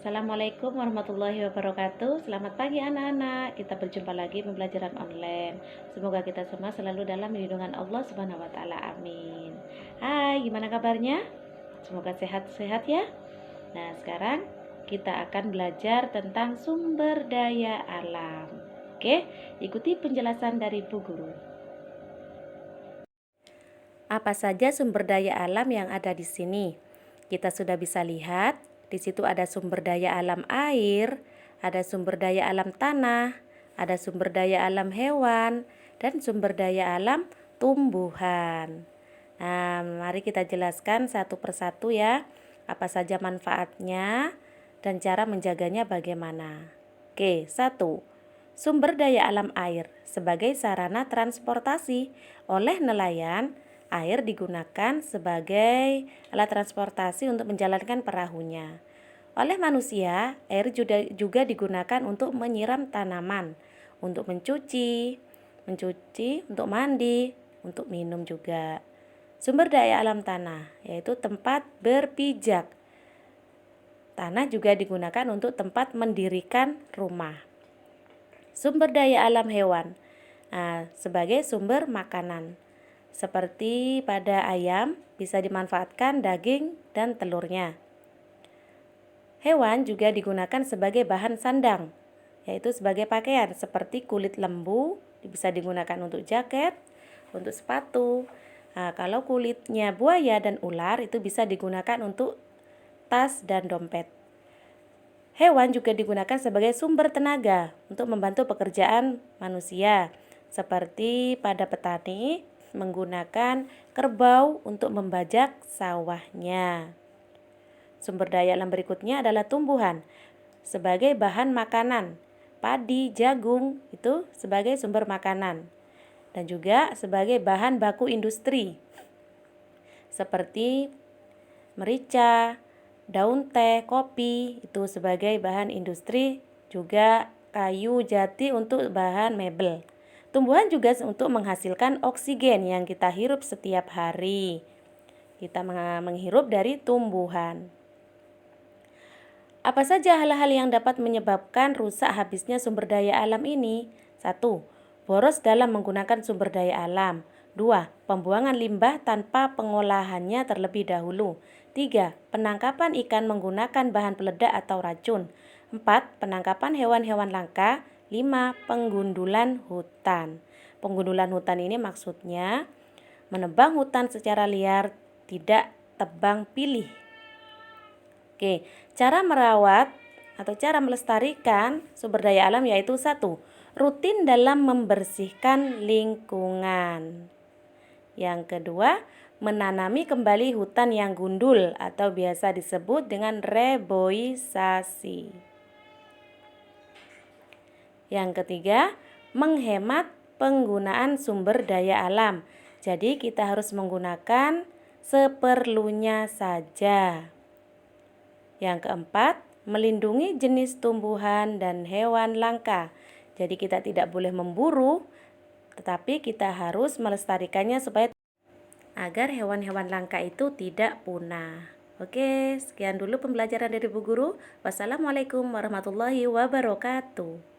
Assalamualaikum warahmatullahi wabarakatuh. Selamat pagi anak-anak. Kita berjumpa lagi pembelajaran online. Semoga kita semua selalu dalam lindungan Allah Subhanahu wa taala. Amin. Hai, gimana kabarnya? Semoga sehat-sehat ya. Nah, sekarang kita akan belajar tentang sumber daya alam. Oke, ikuti penjelasan dari Bu Guru. Apa saja sumber daya alam yang ada di sini? Kita sudah bisa lihat. Di situ ada sumber daya alam air, ada sumber daya alam tanah, ada sumber daya alam hewan, dan sumber daya alam tumbuhan. Nah, mari kita jelaskan satu persatu ya, apa saja manfaatnya dan cara menjaganya bagaimana. Oke, 1. Sumber daya alam air sebagai sarana transportasi. Oleh nelayan, air digunakan sebagai alat transportasi untuk menjalankan perahunya. Oleh manusia, air juga digunakan untuk menyiram tanaman, untuk mencuci, untuk mandi, untuk minum juga. Sumber daya alam tanah, yaitu tempat berpijak. Tanah juga digunakan untuk tempat mendirikan rumah. Sumber daya alam hewan, sebagai sumber makanan. Seperti pada ayam bisa dimanfaatkan daging dan telurnya. Hewan juga digunakan sebagai bahan sandang, yaitu sebagai pakaian seperti kulit lembu bisa digunakan untuk jaket, untuk sepatu. Nah, kalau kulitnya buaya dan ular itu bisa digunakan untuk tas dan dompet. Hewan juga digunakan sebagai sumber tenaga untuk membantu pekerjaan manusia, seperti pada petani menggunakan kerbau untuk membajak sawahnya. Sumber daya alam berikutnya adalah tumbuhan sebagai bahan makanan. Padi, jagung itu sebagai sumber makanan dan juga sebagai bahan baku industri seperti merica, daun teh, kopi itu sebagai bahan industri, juga kayu jati untuk bahan mebel. Tumbuhan juga untuk menghasilkan oksigen yang kita hirup setiap hari. Kita menghirup dari tumbuhan. Apa saja hal-hal yang dapat menyebabkan rusak habisnya sumber daya alam ini? 1. Boros dalam menggunakan sumber daya alam. 2. Pembuangan limbah tanpa pengolahannya terlebih dahulu. 3. Penangkapan ikan menggunakan bahan peledak atau racun. 4. Penangkapan hewan-hewan langka. 5. Penggundulan hutan. Penggundulan hutan ini maksudnya menebang hutan secara liar, tidak tebang pilih. Oke, cara merawat atau cara melestarikan sumber daya alam yaitu 1. Rutin dalam membersihkan lingkungan. Yang kedua, menanami kembali hutan yang gundul atau biasa disebut dengan reboisasi. Yang ketiga, menghemat penggunaan sumber daya alam. Jadi kita harus menggunakan seperlunya saja. Yang keempat, melindungi jenis tumbuhan dan hewan langka. Jadi kita tidak boleh memburu, tetapi kita harus melestarikannya supaya agar hewan-hewan langka itu tidak punah. Oke, sekian dulu pembelajaran dari Bu Guru. Wassalamualaikum warahmatullahi wabarakatuh.